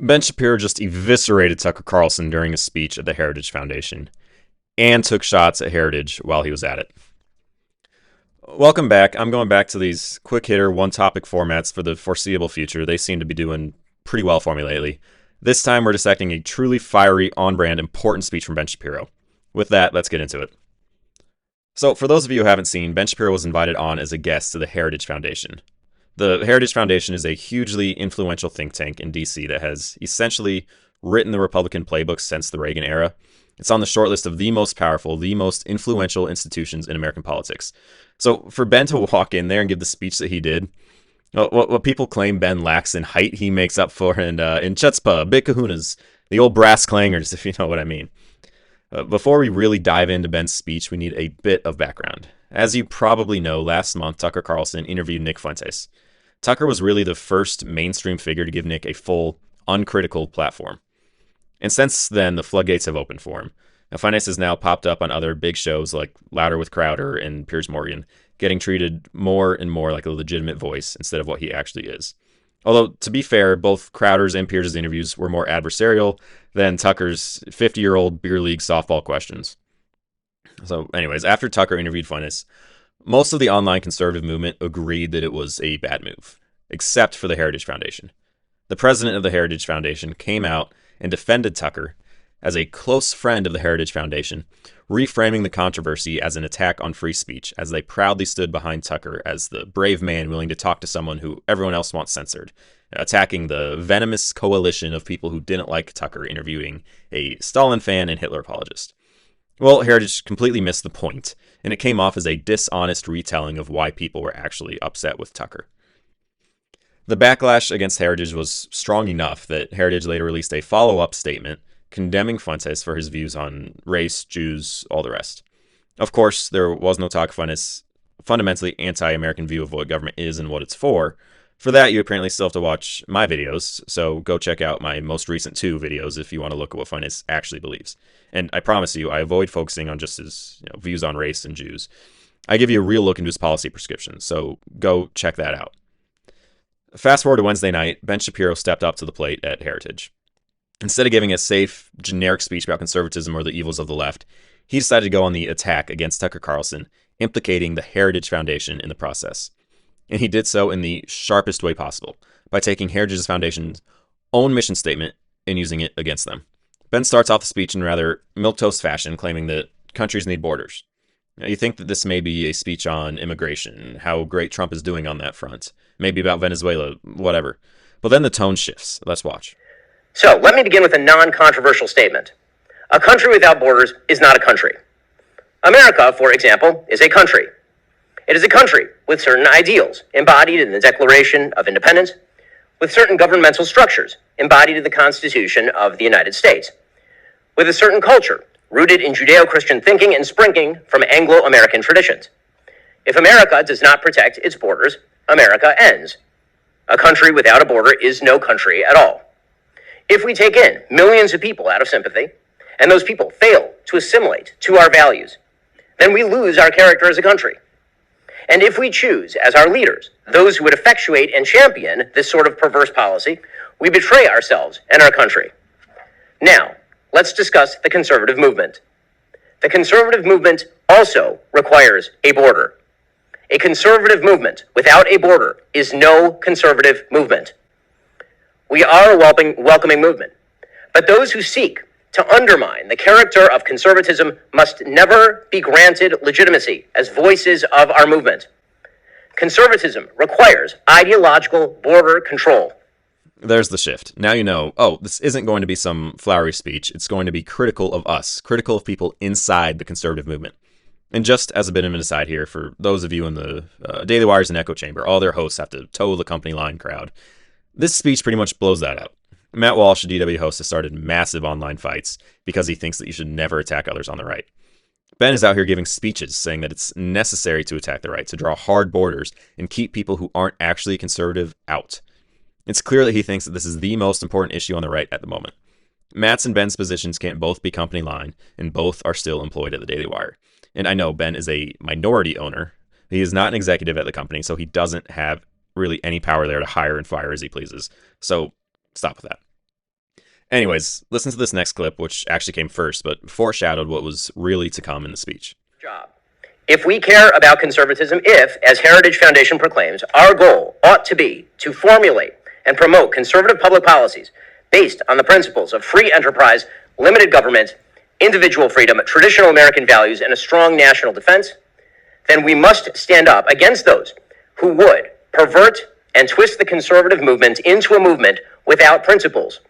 Ben Shapiro just eviscerated Tucker Carlson during a speech at the Heritage Foundation and took shots at Heritage while he was at it. Welcome back. I'm going back to these quick hitter, one topic formats for the foreseeable future. They seem to be doing pretty well for me lately. This time we're dissecting a truly fiery, on brand, important speech from Ben Shapiro. With that, let's get into it. So, for those of you who haven't seen, Ben Shapiro was invited on as a guest to the Heritage Foundation. The Heritage Foundation is a hugely influential think tank in DC that has essentially written the Republican playbook since the Reagan era. It's on the short list of the most powerful, the most influential institutions in American politics. So for Ben to walk in there and give the speech that he did, what people claim Ben lacks in height, he makes up for in chutzpah, big kahunas, the old brass clangers, if you know what I mean. Before we really dive into Ben's speech, we need a bit of background. As you probably know, last month, Tucker Carlson interviewed Nick Fuentes. Tucker was really the first mainstream figure to give Nick a full, uncritical platform. And since then, the floodgates have opened for him. Now, Fuentes has now popped up on other big shows like Louder with Crowder and Piers Morgan, getting treated more and more like a legitimate voice instead of what he actually is. Although, to be fair, both Crowder's and Piers' interviews were more adversarial than Tucker's 50-year-old beer league softball questions. So anyways, after Tucker interviewed Fuentes, most of the online conservative movement agreed that it was a bad move, except for the Heritage Foundation. The president of the Heritage Foundation came out and defended Tucker as a close friend of the Heritage Foundation, reframing the controversy as an attack on free speech, as they proudly stood behind Tucker as the brave man willing to talk to someone who everyone else wants censored, attacking the venomous coalition of people who didn't like Tucker interviewing a Stalin fan and Hitler apologist. Well, Heritage completely missed the point, and it came off as a dishonest retelling of why people were actually upset with Tucker. The backlash against Heritage was strong enough that Heritage later released a follow-up statement condemning Fuentes for his views on race, Jews, all the rest. Of course, there was no talk of Fuentes' fundamentally anti-American view of what government is and what it's for. For that, you apparently still have to watch my videos, so go check out my most recent 2 videos if you want to look at what Fuentes actually believes. And I promise you, I avoid focusing on just his views on race and Jews. I give you a real look into his policy prescriptions, so go check that out. Fast forward to Wednesday night, Ben Shapiro stepped up to the plate at Heritage. Instead of giving a safe, generic speech about conservatism or the evils of the left, he decided to go on the attack against Tucker Carlson, implicating the Heritage Foundation in the process. And he did so in the sharpest way possible, by taking Heritage Foundation's own mission statement and using it against them. Ben starts off the speech in rather milquetoast fashion, claiming that countries need borders. Now, you think that this may be a speech on immigration, how great Trump is doing on that front, maybe about Venezuela, whatever. But then the tone shifts. Let's watch. So, let me begin with a non-controversial statement. A country without borders is not a country. America, for example, is a country. It is a country with certain ideals embodied in the Declaration of Independence, with certain governmental structures embodied in the Constitution of the United States, with a certain culture rooted in Judeo-Christian thinking and springing from Anglo-American traditions. If America does not protect its borders, America ends. A country without a border is no country at all. If we take in millions of people out of sympathy, and those people fail to assimilate to our values, then we lose our character as a country. And if we choose, as our leaders, those who would effectuate and champion this sort of perverse policy, we betray ourselves and our country. Now, let's discuss the conservative movement. The conservative movement also requires a border. A conservative movement without a border is no conservative movement. We are a welcoming movement, but those who seek to undermine the character of conservatism must never be granted legitimacy as voices of our movement. Conservatism requires ideological border control. There's the shift. Now you know, this isn't going to be some flowery speech. It's going to be critical of us, critical of people inside the conservative movement. And just as a bit of an aside here, for those of you in the Daily Wires and Echo Chamber, all their hosts have to toe the company line crowd. This speech pretty much blows that out. Matt Walsh, a DW host, has started massive online fights because he thinks that you should never attack others on the right. Ben is out here giving speeches saying that it's necessary to attack the right, to draw hard borders and keep people who aren't actually conservative out. It's clear that he thinks that this is the most important issue on the right at the moment. Matt's and Ben's positions can't both be company line, and both are still employed at the Daily Wire. And I know Ben is a minority owner. He is not an executive at the company, so he doesn't have really any power there to hire and fire as he pleases. So stop with that. Anyways, listen to this next clip, which actually came first, but foreshadowed what was really to come in the speech. Job. If we care about conservatism, if, as Heritage Foundation proclaims, our goal ought to be to formulate and promote conservative public policies based on the principles of free enterprise, limited government, individual freedom, traditional American values, and a strong national defense, then we must stand up against those who would pervert and twist the conservative movement into a movement without principles,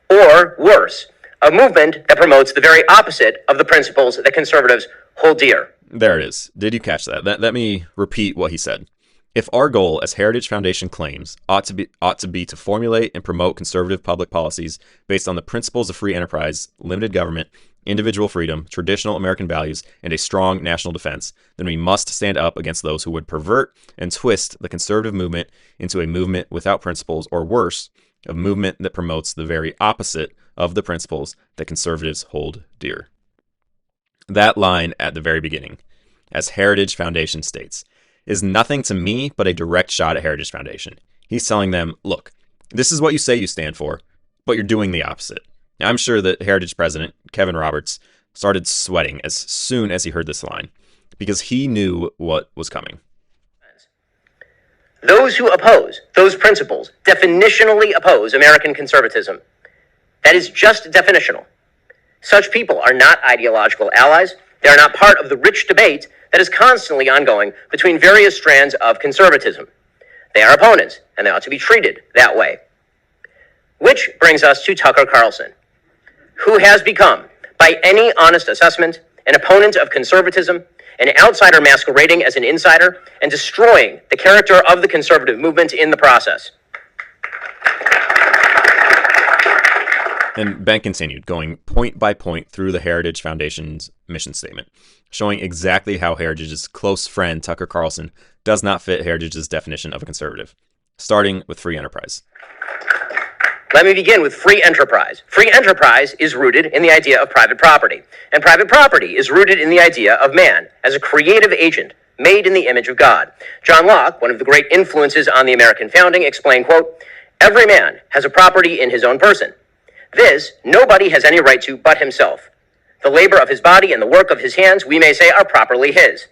or worse, a movement that promotes the very opposite of the principles that conservatives hold dear. There it is. Did you catch that? Let me repeat what he said. If our goal, as Heritage Foundation claims, ought to be to formulate and promote conservative public policies based on the principles of free enterprise, limited government, individual freedom, traditional American values, and a strong national defense, then we must stand up against those who would pervert and twist the conservative movement into a movement without principles, or worse, a movement that promotes the very opposite of the principles that conservatives hold dear. That line at the very beginning, as Heritage Foundation states, is nothing to me but a direct shot at Heritage Foundation. He's telling them, look, this is what you say you stand for, but you're doing the opposite. Now, I'm sure that Heritage President Kevin Roberts started sweating as soon as he heard this line, because he knew what was coming. Those who oppose those principles definitionally oppose American conservatism. That is just definitional. Such people are not ideological allies. They are not part of the rich debate that is constantly ongoing between various strands of conservatism. They are opponents, and they ought to be treated that way. Which brings us to Tucker Carlson, who has become, by any honest assessment, an opponent of conservatism, an outsider masquerading as an insider, and destroying the character of the conservative movement in the process. And Ben continued, going point by point through the Heritage Foundation's mission statement, showing exactly how Heritage's close friend Tucker Carlson does not fit Heritage's definition of a conservative, starting with free enterprise. Let me begin with free enterprise. Free enterprise is rooted in the idea of private property, and private property is rooted in the idea of man as a creative agent made in the image of God. John Locke, one of the great influences on the American founding, explained, quote, "Every man has a property in his own person. This nobody has any right to but himself. The labor of his body and the work of his hands, we may say, are properly his.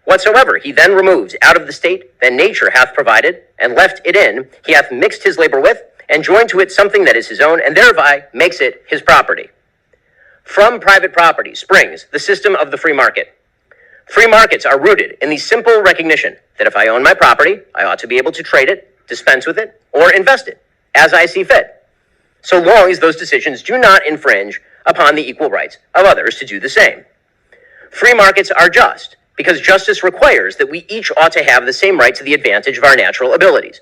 Whatsoever he then removes out of the state that nature hath provided, and left it in, he hath mixed his labor with, and joined to it something that is his own, and thereby makes it his property." From private property springs the system of the free market. Free markets are rooted in the simple recognition that if I own my property, I ought to be able to trade it, dispense with it, or invest it, as I see fit, so long as those decisions do not infringe upon the equal rights of others to do the same. Free markets are just, because justice requires that we each ought to have the same right to the advantage of our natural abilities.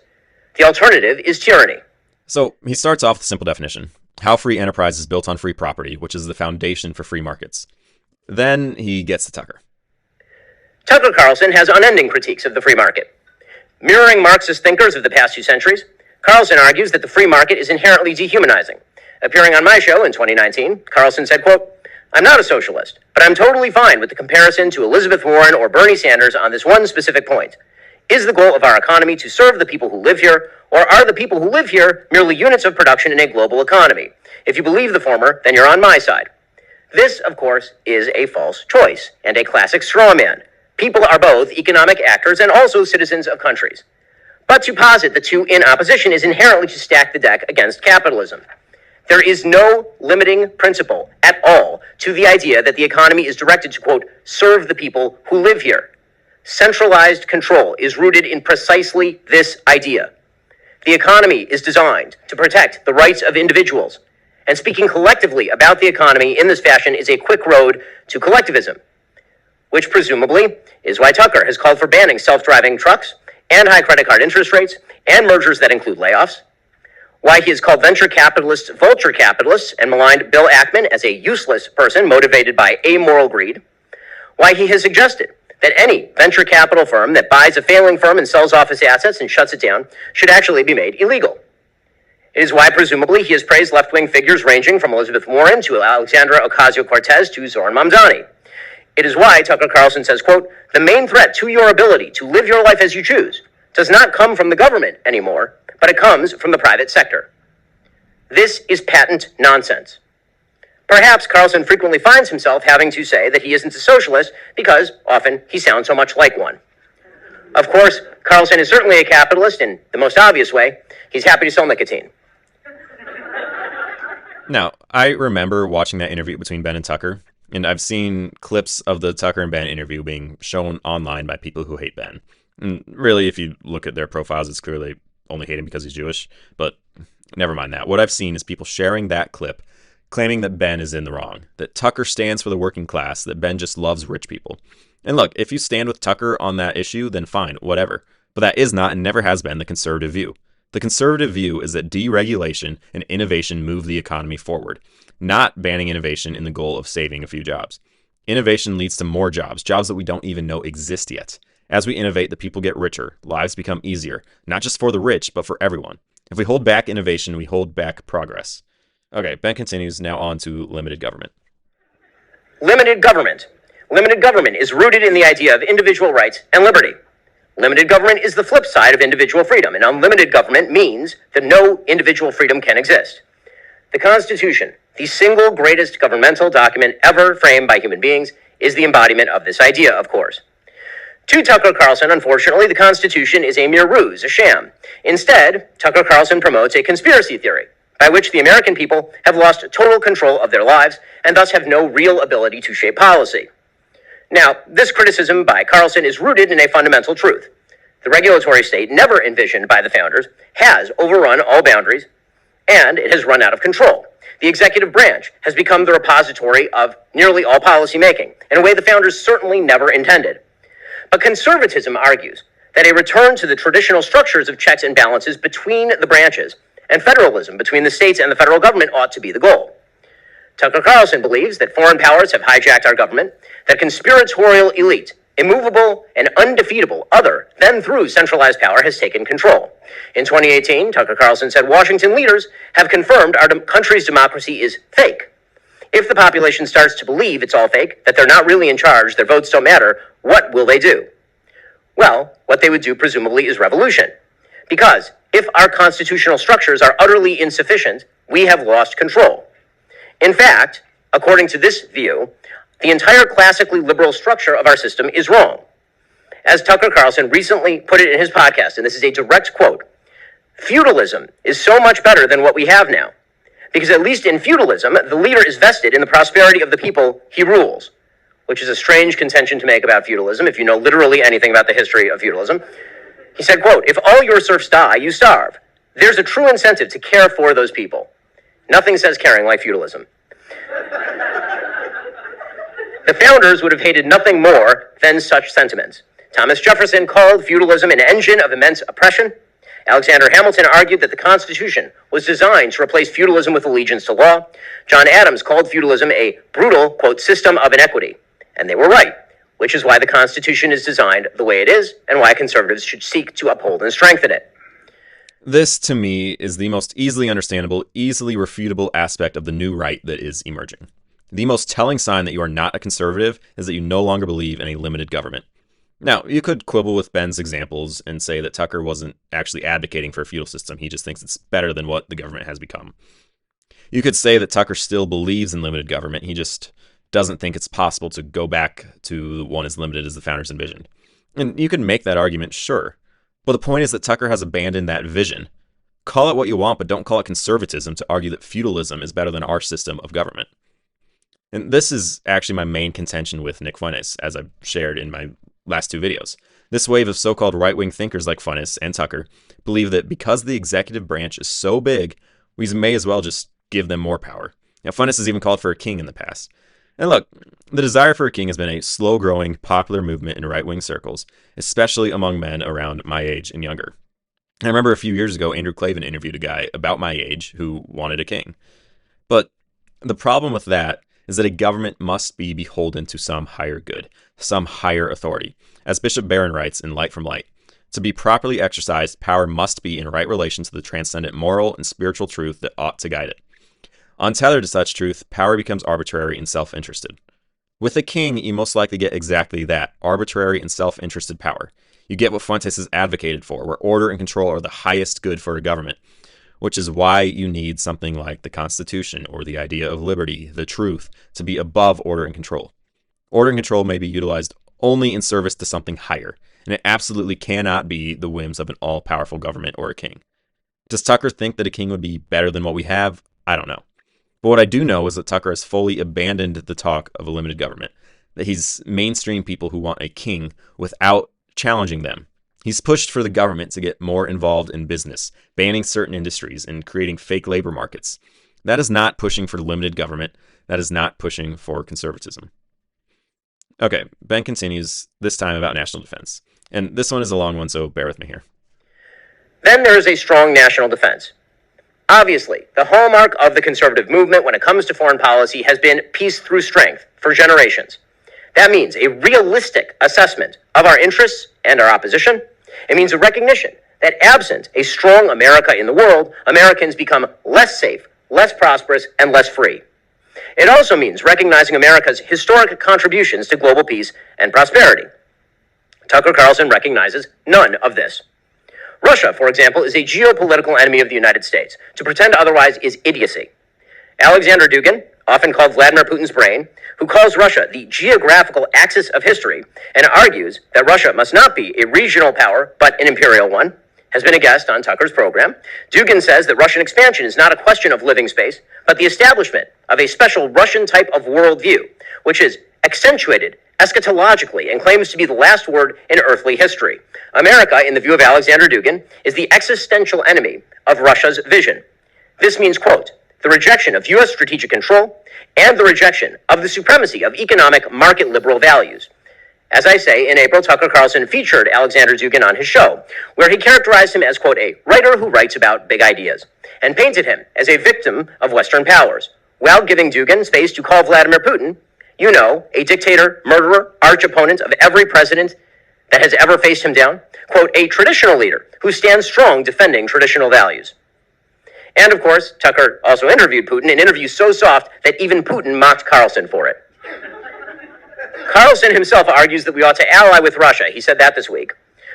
The alternative is tyranny. So he starts off with a simple definition, how free enterprise is built on free property, which is the foundation for free markets. Then he gets to Tucker. Tucker Carlson has unending critiques of the free market. Mirroring Marxist thinkers of the past 2 centuries, Carlson argues that the free market is inherently dehumanizing. Appearing on my show in 2019, Carlson said, quote, "I'm not a socialist, but I'm totally fine with the comparison to Elizabeth Warren or Bernie Sanders on this one specific point. Is the goal of our economy to serve the people who live here, or are the people who live here merely units of production in a global economy? If you believe the former, then you're on my side." This, of course, is a false choice and a classic straw man. People are both economic actors and also citizens of countries. But to posit the two in opposition is inherently to stack the deck against capitalism. There is no limiting principle at all to the idea that the economy is directed to, quote, serve the people who live here. Centralized control is rooted in precisely this idea. The economy is designed to protect the rights of individuals, and speaking collectively about the economy in this fashion is a quick road to collectivism, which presumably is why Tucker has called for banning self-driving trucks and high credit card interest rates and mergers that include layoffs, why he has called venture capitalists vulture capitalists and maligned Bill Ackman as a useless person motivated by amoral greed, why he has suggested that any venture capital firm that buys a failing firm and sells off its assets and shuts it down should actually be made illegal. It is why, presumably, he has praised left-wing figures ranging from Elizabeth Warren to Alexandra Ocasio-Cortez to Zoran Mamdani. It is why Tucker Carlson says, quote, "The main threat to your ability to live your life as you choose does not come from the government anymore, but it comes from the private sector." This is patent nonsense. Perhaps Carlson frequently finds himself having to say that he isn't a socialist because often he sounds so much like one. Of course, Carlson is certainly a capitalist in the most obvious way. He's happy to sell nicotine. Now, I remember watching that interview between Ben and Tucker, and I've seen clips of the Tucker and Ben interview being shown online by people who hate Ben. And really, if you look at their profiles, it's clearly only hate him because he's Jewish, but never mind that. What I've seen is people sharing that clip, claiming that Ben is in the wrong, that Tucker stands for the working class, that Ben just loves rich people. And look, if you stand with Tucker on that issue, then fine, whatever. But that is not and never has been the conservative view. The conservative view is that deregulation and innovation move the economy forward, not banning innovation in the goal of saving a few jobs. Innovation leads to more jobs, jobs that we don't even know exist yet. As we innovate, the people get richer, lives become easier, not just for the rich, but for everyone. If we hold back innovation, we hold back progress. Okay, Ben continues now on to limited government. Limited government. Limited government is rooted in the idea of individual rights and liberty. Limited government is the flip side of individual freedom, and unlimited government means that no individual freedom can exist. The Constitution, the single greatest governmental document ever framed by human beings, is the embodiment of this idea, of course. To Tucker Carlson, unfortunately, the Constitution is a mere ruse, a sham. Instead, Tucker Carlson promotes a conspiracy theory by which the American people have lost total control of their lives and thus have no real ability to shape policy. Now, this criticism by Carlson is rooted in a fundamental truth. The regulatory state, never envisioned by the founders, has overrun all boundaries, and it has run out of control. The executive branch has become the repository of nearly all policy making, in a way the founders certainly never intended. But conservatism argues that a return to the traditional structures of checks and balances between the branches and federalism between the states and the federal government ought to be the goal. Tucker Carlson believes that foreign powers have hijacked our government, that conspiratorial elite, immovable and undefeatable other than through centralized power, has taken control. In 2018, Tucker Carlson said Washington leaders have confirmed our country's democracy is fake. If the population starts to believe it's all fake, that they're not really in charge, their votes don't matter, what will they do? Well, what they would do presumably is revolution. Because if our constitutional structures are utterly insufficient, we have lost control. In fact, according to this view, the entire classically liberal structure of our system is wrong. As Tucker Carlson recently put it in his podcast, and this is a direct quote, feudalism is so much better than what we have now, because at least in feudalism, the leader is vested in the prosperity of the people he rules, which is a strange contention to make about feudalism if you know literally anything about the history of feudalism. He said, quote, if all your serfs die, you starve. There's a true incentive to care for those people. Nothing says caring like feudalism. The founders would have hated nothing more than such sentiments. Thomas Jefferson called feudalism an engine of immense oppression. Alexander Hamilton argued that the Constitution was designed to replace feudalism with allegiance to law. John Adams called feudalism a brutal, quote, system of inequity. And they were right, which is why the Constitution is designed the way it is and why conservatives should seek to uphold and strengthen it. This, to me, is the most easily understandable, easily refutable aspect of the new right that is emerging. The most telling sign that you are not a conservative is that you no longer believe in a limited government. Now, you could quibble with Ben's examples and say that Tucker wasn't actually advocating for a feudal system. He just thinks it's better than what the government has become. You could say that Tucker still believes in limited government. He just doesn't think it's possible to go back to one as limited as the founders envisioned. And you can make that argument, sure. But the point is that Tucker has abandoned that vision. Call it what you want, but don't call it conservatism to argue that feudalism is better than our system of government. And this is actually my main contention with Nick Fuentes, as I've shared in my last two videos. This wave of so-called right-wing thinkers like Fuentes and Tucker believe that because the executive branch is so big, we may as well just give them more power. Now, Fuentes has even called for a king in the past. And look, the desire for a king has been a slow-growing, popular movement in right-wing circles, especially among men around my age and younger. I remember a few years ago, Andrew Klavan interviewed a guy about my age who wanted a king. But the problem with that is that a government must be beholden to some higher good, some higher authority. As Bishop Barron writes in Light from Light, to be properly exercised, power must be in right relation to the transcendent moral and spiritual truth that ought to guide it. Untethered to such truth, power becomes arbitrary and self-interested. With a king, you most likely get exactly that, arbitrary and self-interested power. You get what Fuentes has advocated for, where order and control are the highest good for a government. which is why you need something like the Constitution or the idea of liberty, the truth, to be above order and control. Order and control may be utilized only in service to something higher, and it absolutely cannot be the whims of an all-powerful government or a king. Does Tucker think that a king would be better than what we have? I don't know. But what I do know is that Tucker has fully abandoned the talk of a limited government, that he's mainstream people who want a king without challenging them. He's pushed for the government to get more involved in business, banning certain industries and creating fake labor markets. That is not pushing for limited government. That is not pushing for conservatism. Okay, Ben continues, this time about national defense. And this one is a long one, so bear with me here. Then there is a strong national defense. Obviously, the hallmark of the conservative movement when it comes to foreign policy has been peace through strength for generations. That means a realistic assessment of our interests and our opposition. It means a recognition that absent a strong America in the world, Americans become less safe, less prosperous, and less free. It also means recognizing America's historic contributions to global peace and prosperity. Tucker Carlson recognizes none of this. Russia, for example, is a geopolitical enemy of the United States. To pretend otherwise is idiocy. Alexander Dugin, often called Vladimir Putin's brain, who calls Russia the geographical axis of history and argues that Russia must not be a regional power but an imperial one, has been a guest on Tucker's program. Dugin says that Russian expansion is not a question of living space, but the establishment of a special Russian type of worldview, which is accentuated eschatologically and claims to be the last word in earthly history. America, in the view of Alexander Dugin, is the existential enemy of Russia's vision. This means, quote, the rejection of U.S. strategic control and the rejection of the supremacy of economic market liberal values. As I say, in April, Tucker Carlson featured Alexander Dugin on his show, where he characterized him as, quote, a writer who writes about big ideas, and painted him as a victim of Western powers, while giving Dugin space to call Vladimir Putin, you know, a dictator, murderer, arch opponent of every president that has ever faced him down, quote, a traditional leader who stands strong defending traditional values. And of course, Tucker also interviewed Putin, an interview so soft that even Putin mocked Carlson for it. Carlson himself argues that we ought to ally with Russia. He said that this week.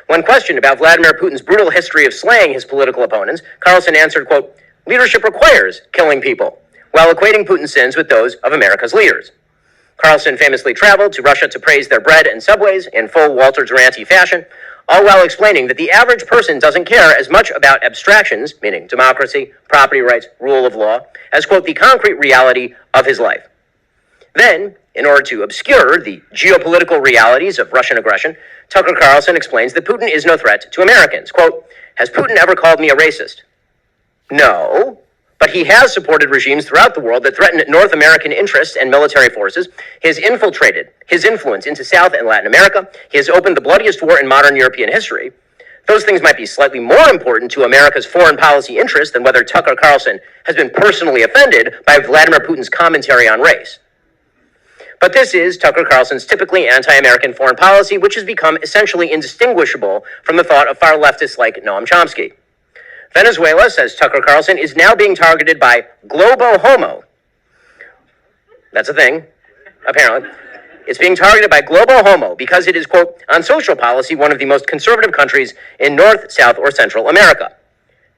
When questioned about Vladimir Putin's brutal history of slaying his political opponents, Carlson answered, quote, leadership requires killing people, while equating Putin's sins with those of America's leaders. Carlson famously traveled to Russia to praise their bread and subways in full Walter Duranty fashion, all while explaining that the average person doesn't care as much about abstractions, meaning democracy, property rights, rule of law, as, quote, the concrete reality of his life. Then, in order to obscure the geopolitical realities of Russian aggression, Tucker Carlson explains that Putin is no threat to Americans. Quote, has Putin ever called me a racist? No, but he has supported regimes throughout the world that threaten North American interests and military forces. He has infiltrated his influence into South and Latin America. He has opened the bloodiest war in modern European history. Those things might be slightly more important to America's foreign policy interests than whether Tucker Carlson has been personally offended by Vladimir Putin's commentary on race. But this is Tucker Carlson's typically anti-American foreign policy, which has become essentially indistinguishable from the thought of far leftists like Noam Chomsky. Venezuela, says Tucker Carlson, is now being targeted by globo homo. That's a thing, apparently. It's being targeted by globo homo because it is, quote, on social policy, one of the most conservative countries in North, South, or Central America.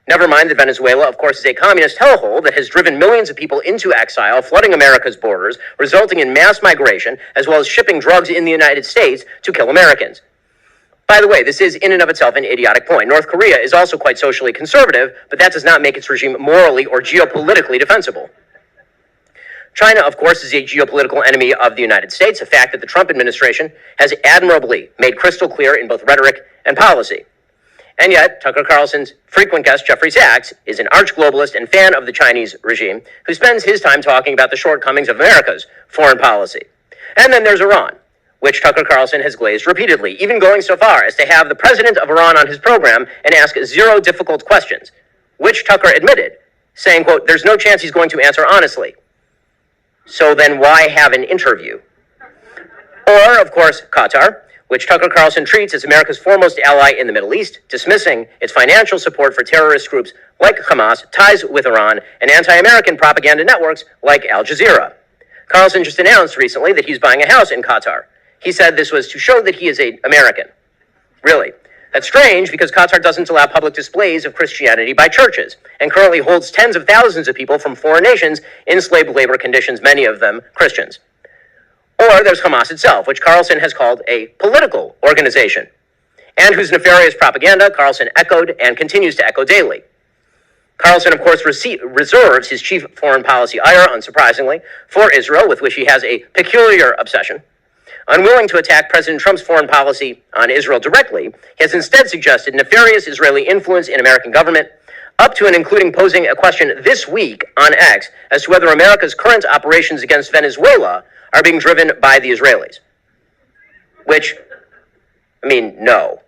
Never mind that Venezuela, of course, is a communist hellhole that has driven millions of people into exile, flooding America's borders, resulting in mass migration, as well as shipping drugs in the United States to kill Americans. By the way, this is in and of itself an idiotic point. North Korea is also quite socially conservative, but that does not make its regime morally or geopolitically defensible. China, of course, is a geopolitical enemy of the United States, a fact that the Trump administration has admirably made crystal clear in both rhetoric and policy. And yet, Tucker Carlson's frequent guest, Jeffrey Sachs, is an arch-globalist and fan of the Chinese regime who spends his time talking about the shortcomings of America's foreign policy. And then there's Iran, which Tucker Carlson has glazed repeatedly, even going so far as to have the president of Iran on his program and ask 0 difficult questions, which Tucker admitted, saying, quote, there's no chance he's going to answer honestly. So then why have an interview? Or, of course, Qatar, which Tucker Carlson treats as America's foremost ally in the Middle East, dismissing its financial support for terrorist groups like Hamas, ties with Iran, and anti-American propaganda networks like Al Jazeera. Carlson just announced recently that he's buying a house in Qatar. He said this was to show that he is an American. Really. That's strange because Qatar doesn't allow public displays of Christianity by churches and currently holds tens of thousands of people from foreign nations in slave labor conditions, many of them Christians. Or there's Hamas itself, which Carlson has called a political organization, and whose nefarious propaganda Carlson echoed and continues to echo daily. Carlson, of course, reserves his chief foreign policy ire, unsurprisingly, for Israel, with which he has a peculiar obsession. Unwilling to attack President Trump's foreign policy on Israel directly, he has instead suggested nefarious Israeli influence in American government, up to and including posing a question this week on X as to whether America's current operations against Venezuela are being driven by the Israelis. Which, no.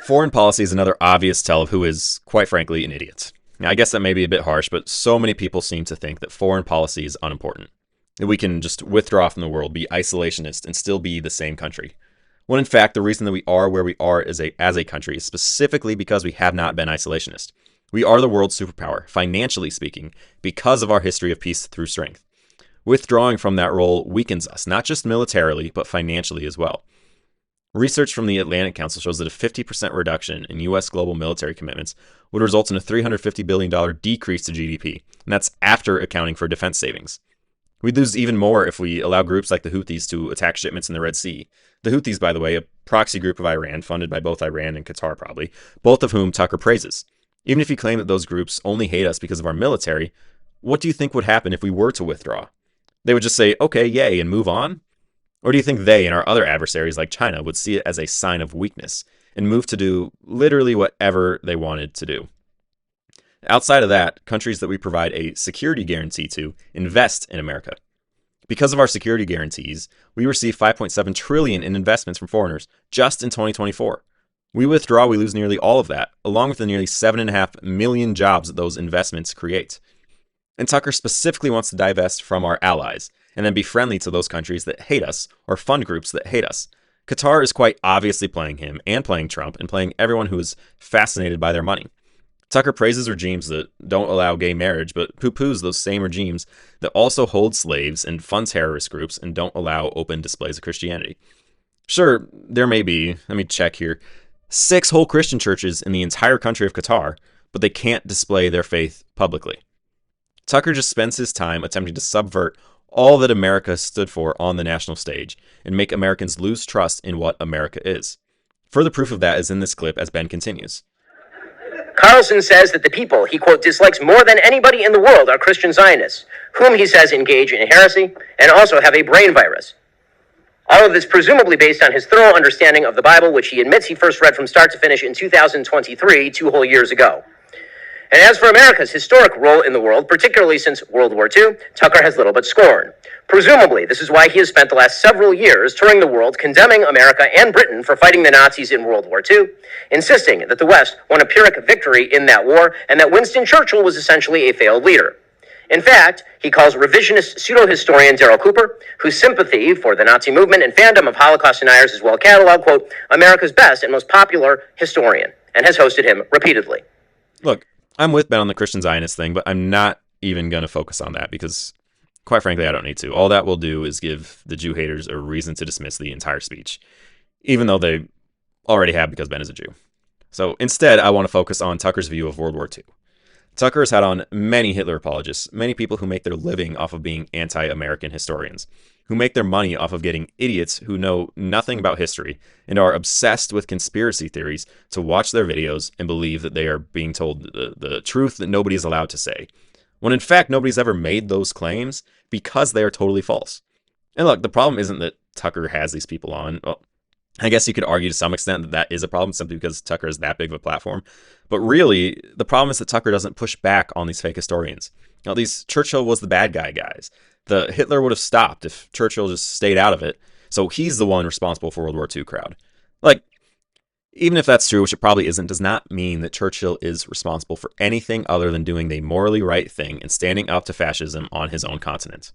Foreign policy is another obvious tell of who is, quite frankly, an idiot. Now, I guess that may be a bit harsh, but so many people seem to think that foreign policy is unimportant. That we can just withdraw from the world, be isolationist, and still be the same country. When in fact, the reason that we are where we are as a country is specifically because we have not been isolationist. We are the world's superpower, financially speaking, because of our history of peace through strength. Withdrawing from that role weakens us, not just militarily, but financially as well. Research from the Atlantic Council shows that a 50% reduction in U.S. global military commitments would result in a $350 billion decrease to GDP, and that's after accounting for defense savings. We'd lose even more if we allow groups like the Houthis to attack shipments in the Red Sea. The Houthis, by the way, a proxy group of Iran, funded by both Iran and Qatar probably, both of whom Tucker praises. Even if you claim that those groups only hate us because of our military, what do you think would happen if we were to withdraw? They would just say, okay, yay, and move on? Or do you think they and our other adversaries like China would see it as a sign of weakness and move to do literally whatever they wanted to do? Outside of that, countries that we provide a security guarantee to invest in America. Because of our security guarantees, we receive $5.7 trillion in investments from foreigners just in 2024. We withdraw, we lose nearly all of that, along with the nearly 7.5 million jobs that those investments create. And Tucker specifically wants to divest from our allies, and then be friendly to those countries that hate us, or fund groups that hate us. Qatar is quite obviously playing him, and playing Trump, and playing everyone who is fascinated by their money. Tucker praises regimes that don't allow gay marriage, but poo-poos those same regimes that also hold slaves and fund terrorist groups and don't allow open displays of Christianity. Sure, there may be, let me check here, 6 whole Christian churches in the entire country of Qatar, but they can't display their faith publicly. Tucker just spends his time attempting to subvert all that America stood for on the national stage and make Americans lose trust in what America is. Further proof of that is in this clip as Ben continues. Carlson says that the people he, quote, dislikes more than anybody in the world are Christian Zionists, whom he says engage in heresy and also have a brain virus. All of this presumably based on his thorough understanding of the Bible, which he admits he first read from start to finish in 2023, 2 whole years ago. And as for America's historic role in the world, particularly since World War II, Tucker has little but scorn. Presumably, this is why he has spent the last several years touring the world condemning America and Britain for fighting the Nazis in World War II, insisting that the West won a Pyrrhic victory in that war and that Winston Churchill was essentially a failed leader. In fact, he calls revisionist pseudo-historian Darrell Cooper, whose sympathy for the Nazi movement and fandom of Holocaust deniers is well cataloged, quote, America's best and most popular historian, and has hosted him repeatedly. Look, I'm with Ben on the Christian Zionist thing, but I'm not even going to focus on that because, quite frankly, I don't need to. All that will do is give the Jew haters a reason to dismiss the entire speech, even though they already have because Ben is a Jew. So instead, I want to focus on Tucker's view of World War II. Tucker has had on many Hitler apologists, many people who make their living off of being anti-American historians, who make their money off of getting idiots who know nothing about history and are obsessed with conspiracy theories to watch their videos and believe that they are being told the truth that nobody is allowed to say, when in fact nobody's ever made those claims because they are totally false. And look, the problem isn't that Tucker has these people on. Well, I guess you could argue to some extent that that is a problem simply because Tucker is that big of a platform. But really, the problem is that Tucker doesn't push back on these fake historians. Now, these Churchill was the bad guy guys. The Hitler would have stopped if Churchill just stayed out of it. So he's the one responsible for World War II crowd. Like, even if that's true, which it probably isn't, does not mean that Churchill is responsible for anything other than doing the morally right thing and standing up to fascism on his own continent.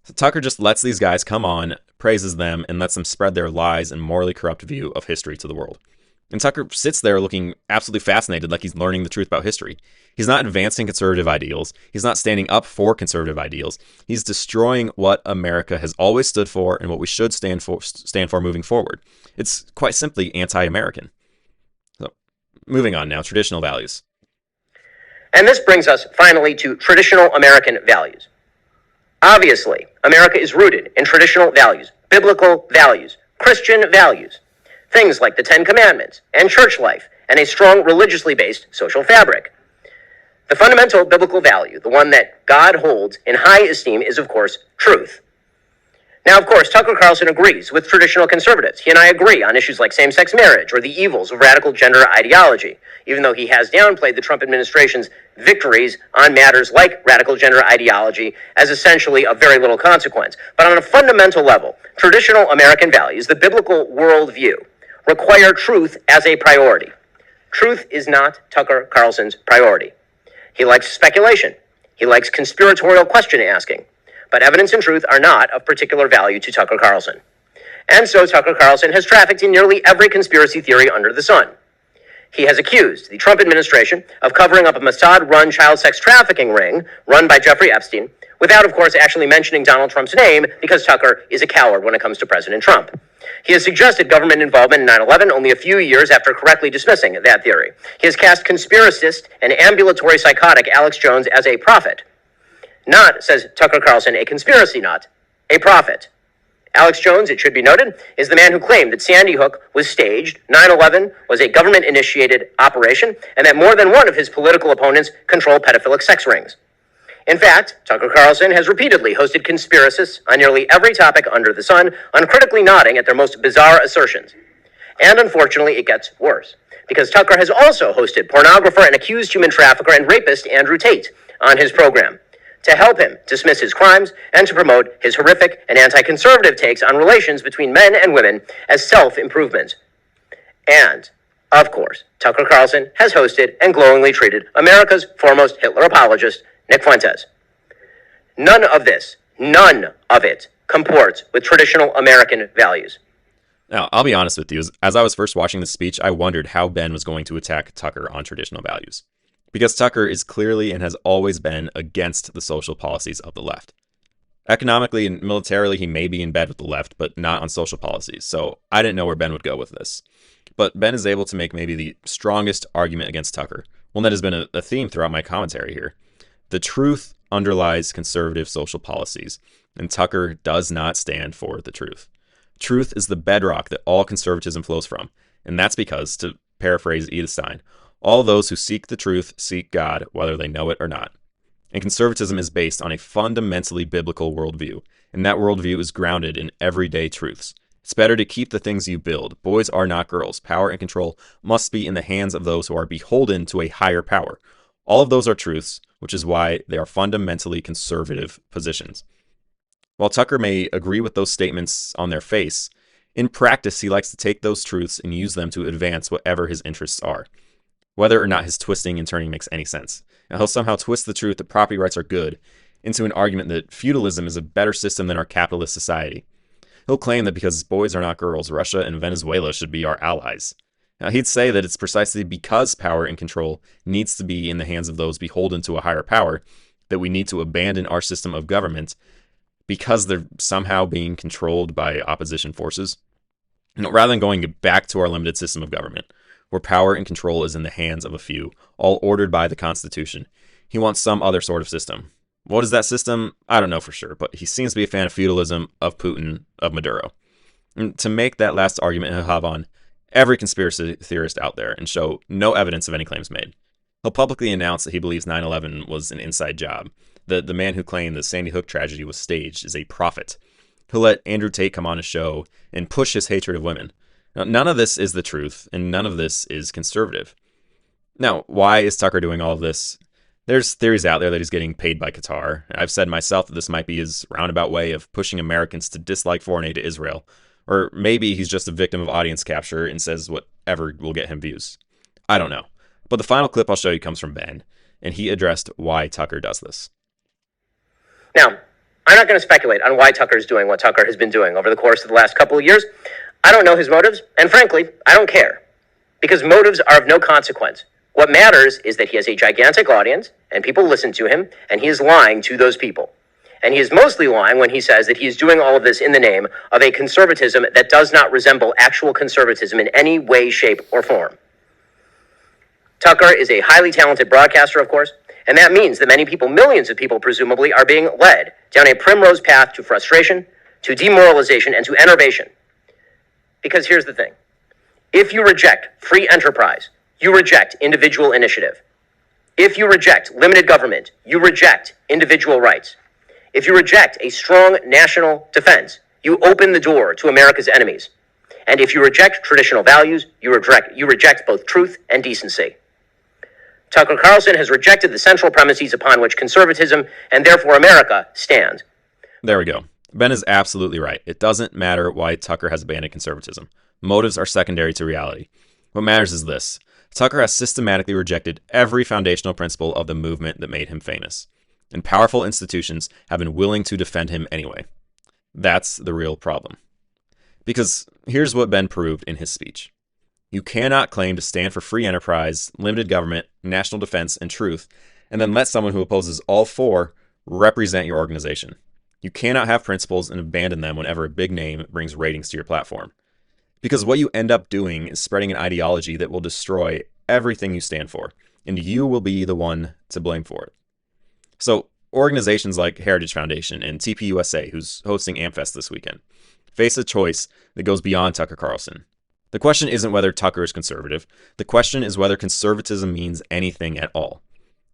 So Tucker just lets these guys come on, praises them, and lets them spread their lies and morally corrupt view of history to the world. And Tucker sits there looking absolutely fascinated, like he's learning the truth about history. He's not advancing conservative ideals. He's not standing up for conservative ideals. He's destroying what America has always stood for and what we should stand for moving forward. It's quite simply anti-American. So, moving on now, traditional values. And this brings us finally to traditional American values. Obviously, America is rooted in traditional values, biblical values, Christian values, things like the Ten Commandments and church life and a strong religiously based social fabric. The fundamental biblical value, the one that God holds in high esteem, is, of course, truth. Now, of course, Tucker Carlson agrees with traditional conservatives. He and I agree on issues like same-sex marriage or the evils of radical gender ideology, even though he has downplayed the Trump administration's victories on matters like radical gender ideology as essentially of very little consequence. But on a fundamental level, traditional American values, the biblical worldview, require truth as a priority. Truth is not Tucker Carlson's priority. He likes speculation. He likes conspiratorial question asking. But evidence and truth are not of particular value to Tucker Carlson. And so Tucker Carlson has trafficked in nearly every conspiracy theory under the sun. He has accused the Trump administration of covering up a Mossad-run child sex trafficking ring run by Jeffrey Epstein, without, of course, actually mentioning Donald Trump's name, because Tucker is a coward when it comes to President Trump. He has suggested government involvement in 9/11 only a few years after correctly dismissing that theory. He has cast conspiracist and ambulatory psychotic Alex Jones as a prophet. Not, says Tucker Carlson, a conspiracy nut, a prophet. Alex Jones, it should be noted, is the man who claimed that Sandy Hook was staged, 9/11 was a government-initiated operation, and that more than one of his political opponents control pedophilic sex rings. In fact, Tucker Carlson has repeatedly hosted conspiracists on nearly every topic under the sun, uncritically nodding at their most bizarre assertions. And unfortunately, it gets worse, because Tucker has also hosted pornographer and accused human trafficker and rapist Andrew Tate on his program to help him dismiss his crimes and to promote his horrific and anti-conservative takes on relations between men and women as self-improvement. And, of course, Tucker Carlson has hosted and glowingly treated America's foremost Hitler apologist, Nick Fuentes. None of it comports with traditional American values. Now, I'll be honest with you, as I was first watching this speech, I wondered how Ben was going to attack Tucker on traditional values. Because Tucker is clearly and has always been against the social policies of the left. Economically and militarily, he may be in bed with the left, but not on social policies, so I didn't know where Ben would go with this. But Ben is able to make maybe the strongest argument against Tucker, one that has been a theme throughout my commentary here. The truth underlies conservative social policies, and Tucker does not stand for the truth. Truth is the bedrock that all conservatism flows from, and that's because, to paraphrase Edith Stein, all those who seek the truth seek God, whether they know it or not. And conservatism is based on a fundamentally biblical worldview, and that worldview is grounded in everyday truths. It's better to keep the things you build. Boys are not girls. Power and control must be in the hands of those who are beholden to a higher power. All of those are truths, which is why they are fundamentally conservative positions. While Tucker may agree with those statements on their face, in practice he likes to take those truths and use them to advance whatever his interests are, whether or not his twisting and turning makes any sense. And he'll somehow twist the truth that property rights are good into an argument that feudalism is a better system than our capitalist society. He'll claim that because boys are not girls, Russia and Venezuela should be our allies. Now, he'd say that it's precisely because power and control needs to be in the hands of those beholden to a higher power that we need to abandon our system of government because they're somehow being controlled by opposition forces. Rather than going back to our limited system of government, where power and control is in the hands of a few, all ordered by the Constitution, he wants some other sort of system. What is that system? I don't know for sure, but he seems to be a fan of feudalism, of Putin, of Maduro. And to make that last argument, he'll have on every conspiracy theorist out there and show no evidence of any claims made. He'll publicly announce that he believes 9/11 was an inside job. The man who claimed the Sandy Hook tragedy was staged is a prophet. He'll let Andrew Tate come on a show and push his hatred of women. Now, none of this is the truth, and none of this is conservative. Now, why is Tucker doing all of this? There's theories out there that he's getting paid by Qatar. I've said myself that this might be his roundabout way of pushing Americans to dislike foreign aid to Israel. Or maybe he's just a victim of audience capture and says whatever will get him views. I don't know. But the final clip I'll show you comes from Ben, and he addressed why Tucker does this. Now, I'm not going to speculate on why Tucker is doing what Tucker has been doing over the course of the last couple of years. I don't know his motives, and frankly, I don't care. because motives are of no consequence. What matters is that he has a gigantic audience and people listen to him, and he is lying to those people. And he is mostly lying when he says that he is doing all of this in the name of a conservatism that does not resemble actual conservatism in any way, shape, or form. Tucker is a highly talented broadcaster, of course, and that means that many people, millions of people presumably, are being led down a primrose path to frustration, to demoralization, and to enervation. Because here's the thing. If you reject free enterprise, you reject individual initiative. If you reject limited government, you reject individual rights. If you reject a strong national defense, you open the door to America's enemies. And if you reject traditional values, you reject both truth and decency. Tucker Carlson has rejected the central premises upon which conservatism, and therefore America, stand. There we go. Ben is absolutely right. It doesn't matter why Tucker has abandoned conservatism. Motives are secondary to reality. What matters is this. Tucker has systematically rejected every foundational principle of the movement that made him famous. And powerful institutions have been willing to defend him anyway. That's the real problem. Because here's what Ben proved in his speech. You cannot claim to stand for free enterprise, limited government, national defense, and truth, and then let someone who opposes all four represent your organization. You cannot have principles and abandon them whenever a big name brings ratings to your platform. Because what you end up doing is spreading an ideology that will destroy everything you stand for, and you will be the one to blame for it. So organizations like Heritage Foundation and TPUSA, who's hosting AmFest this weekend, face a choice that goes beyond Tucker Carlson. The question isn't whether Tucker is conservative. The question is whether conservatism means anything at all.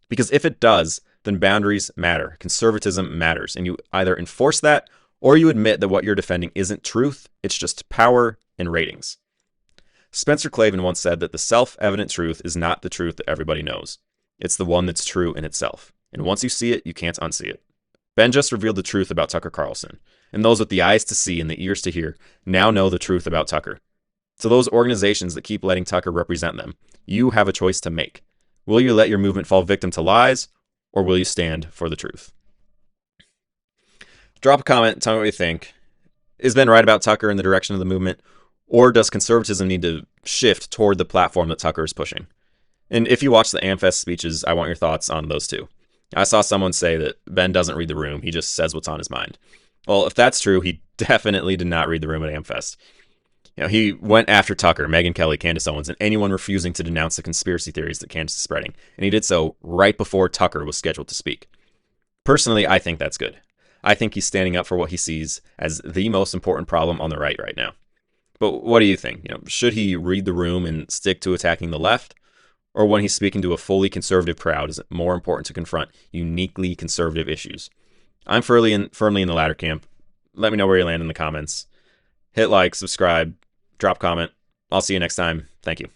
Because if it does, then boundaries matter. Conservatism matters. And you either enforce that or you admit that what you're defending isn't truth, it's just power and ratings. Spencer Clavin once said that the self-evident truth is not the truth that everybody knows. It's the one that's true in itself. And once you see it, you can't unsee it. Ben just revealed the truth about Tucker Carlson. And those with the eyes to see and the ears to hear now know the truth about Tucker. So those organizations that keep letting Tucker represent them, you have a choice to make. Will you let your movement fall victim to lies, or will you stand for the truth? Drop a comment, tell me what you think. Is Ben right about Tucker in the direction of the movement, or does conservatism need to shift toward the platform that Tucker is pushing? And if you watch the AmFest speeches, I want your thoughts on those two. I saw someone say that Ben doesn't read the room, he just says what's on his mind. Well, if that's true, he definitely did not read the room at AmFest. He went after Tucker, Megyn Kelly, Candace Owens, and anyone refusing to denounce the conspiracy theories that Candace is spreading. And he did so right before Tucker was scheduled to speak. Personally, I think that's good. I think he's standing up for what he sees as the most important problem on the right now. But what do you think? Should he read the room and stick to attacking the left? Or when he's speaking to a fully conservative crowd, is it more important to confront uniquely conservative issues? I'm firmly in the latter camp. Let me know where you land in the comments. Hit like, subscribe, drop comment. I'll see you next time. Thank you.